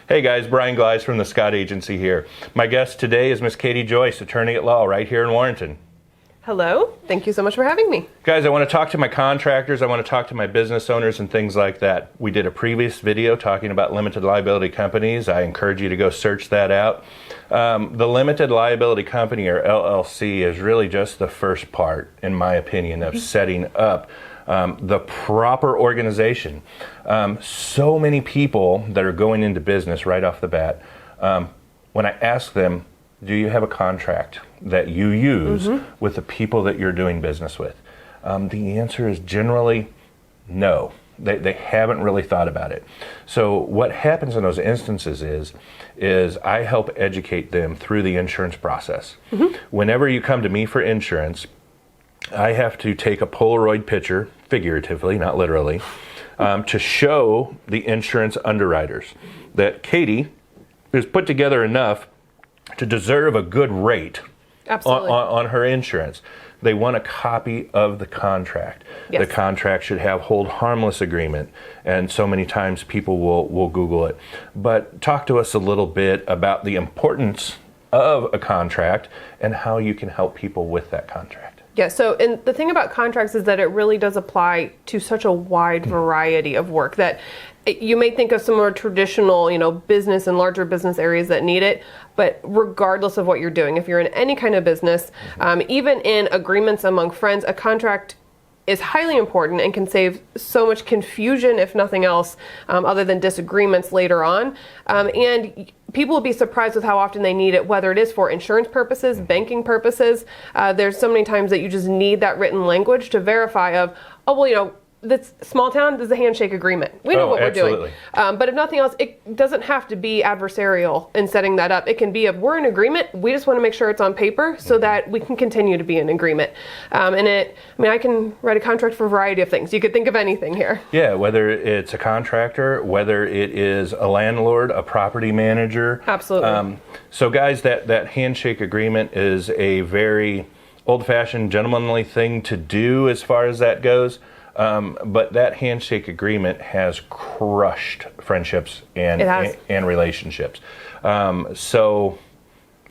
Hey guys, Brian Gleize from the Scott Agency here. My guest today is Miss Katie Joyce, attorney at law right here in Warrenton. Hello, thank you so much for having me. Guys, I want to talk to my contractors, I want to talk to my business owners and things like that. We did a previous video talking about limited liability companies. I encourage you to go search that out. The limited liability company, or LLC, is really just the first part, in my opinion, of setting up the proper organization. So many people that are going into business right off the bat, when I ask them, do you have a contract that you use with the people that you're doing business with? The answer is generally no. They haven't really thought about it. So what happens in those instances is I help educate them through the insurance process. Whenever you come to me for insurance, I have to take a Polaroid picture, figuratively, not literally, to show the insurance underwriters that Katie is put together enough to deserve a good rate on her insurance. They want a copy of the contract. Yes. The contract should have hold harmless agreement, and so many times people will Google it. But talk to us a little bit about the importance of a contract and how you can help people with that contract. Yeah, so and the thing about contracts is that it really does apply to such a wide variety of work that you may think of some more traditional, business and larger business areas that need it, but regardless of what you're doing, if you're in any kind of business, even in agreements among friends, a contract is highly important and can save so much confusion, if nothing else, other than disagreements later on. And people will be surprised with how often they need it, whether it is for insurance purposes, banking purposes. There's so many times that you just need that written language to verify of, this small town, there's a handshake agreement. We know what absolutely. We're doing. But if nothing else, it doesn't have to be adversarial in setting that up. It can be if we're in agreement, we just want to make sure it's on paper so that we can continue to be in agreement. I can write a contract for a variety of things. You could think of anything here. Yeah, whether it's a contractor, whether it is a landlord, a property manager. Absolutely. So guys, that handshake agreement is a very old-fashioned, gentlemanly thing to do as far as that goes. But that handshake agreement has crushed friendships and relationships. So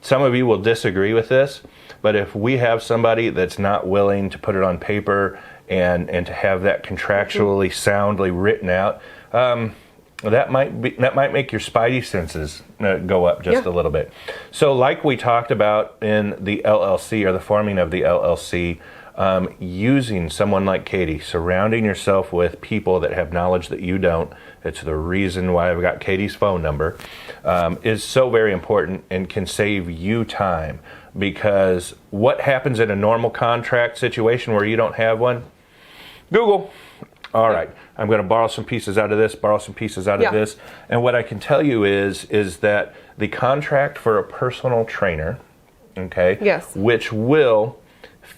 some of you will disagree with this, but if we have somebody that's not willing to put it on paper and to have that contractually soundly written out, that might make your spidey senses go up just a little bit. So like we talked about in the LLC, or the forming of the LLC, using someone like Katie, surrounding yourself with people that have knowledge that you don't, it's the reason why I've got Katie's phone number, is so very important and can save you time. Because what happens in a normal contract situation where you don't have one? Google. All right, I'm going to borrow some pieces out of this, borrow some pieces out of this. And what I can tell you is that the contract for a personal trainer, which will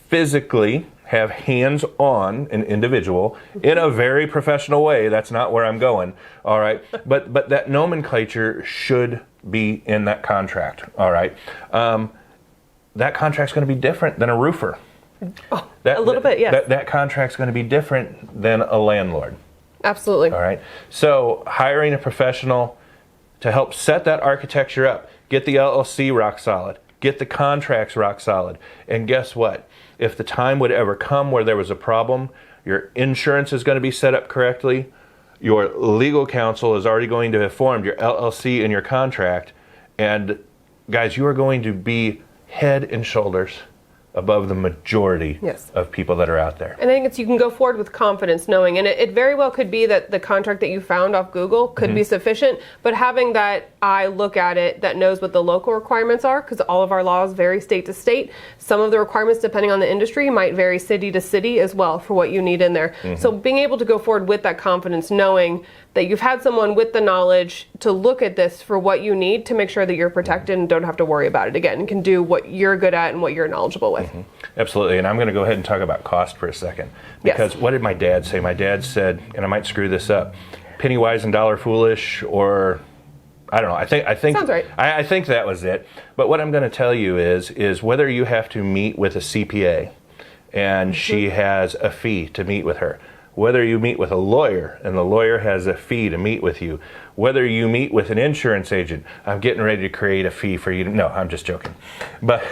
physically have hands on an individual in a very professional way. That's not where I'm going. All right. But that nomenclature should be in that contract. All right. That contract's going to be different than a roofer. A little bit, yes. That contract's going to be different than a landlord. Absolutely. All right. So hiring a professional to help set that architecture up, get the LLC rock solid, get the contracts rock solid. And guess what? If the time would ever come where there was a problem, your insurance is going to be set up correctly. Your legal counsel is already going to have formed your LLC and your contract. And guys, you are going to be head and shoulders above the majority of people that are out there. And I think you can go forward with confidence knowing, and it very well could be that the contract that you found off Google could be sufficient, but having that eye look at it that knows what the local requirements are, because all of our laws vary state to state. Some of the requirements, depending on the industry, might vary city to city as well for what you need in there. So being able to go forward with that confidence, knowing that you've had someone with the knowledge to look at this for what you need to make sure that you're protected and don't have to worry about it again, and can do what you're good at and what you're knowledgeable with. Absolutely. And I'm going to go ahead and talk about cost for a second. Because what did my dad say? My dad said, and I might screw this up, penny wise and dollar foolish, or I don't know. I think sounds right. I think that was it. But what I'm going to tell you is whether you have to meet with a CPA and she has a fee to meet with her, whether you meet with a lawyer and the lawyer has a fee to meet with you, whether you meet with an insurance agent, I'm getting ready to create a fee for you. No, I'm just joking. But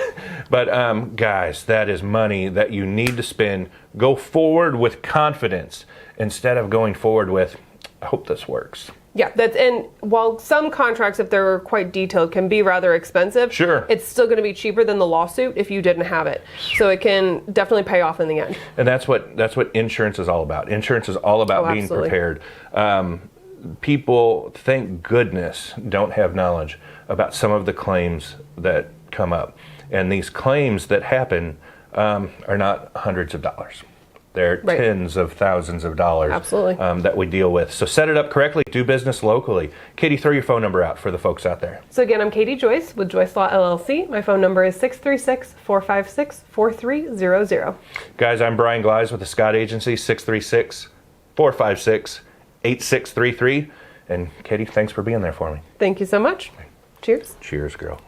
guys, that is money that you need to spend. Go forward with confidence instead of going forward with, I hope this works. Yeah, and while some contracts, if they're quite detailed, can be rather expensive, sure, it's still going to be cheaper than the lawsuit if you didn't have it. So it can definitely pay off in the end. And that's what insurance is all about. Insurance is all about being prepared. People, thank goodness, don't have knowledge about some of the claims that come up. And these claims that happen are not hundreds of dollars. They're tens of thousands of dollars. Absolutely. That we deal with. So set it up correctly. Do business locally. Katie, throw your phone number out for the folks out there. So again, I'm Katie Joyce with Joyce Law LLC. My phone number is 636-456-4300. Guys, I'm Brian Gleize with the Scott Agency, 636-456-8633. And Katie, thanks for being there for me. Thank you so much. Cheers. Cheers, girl.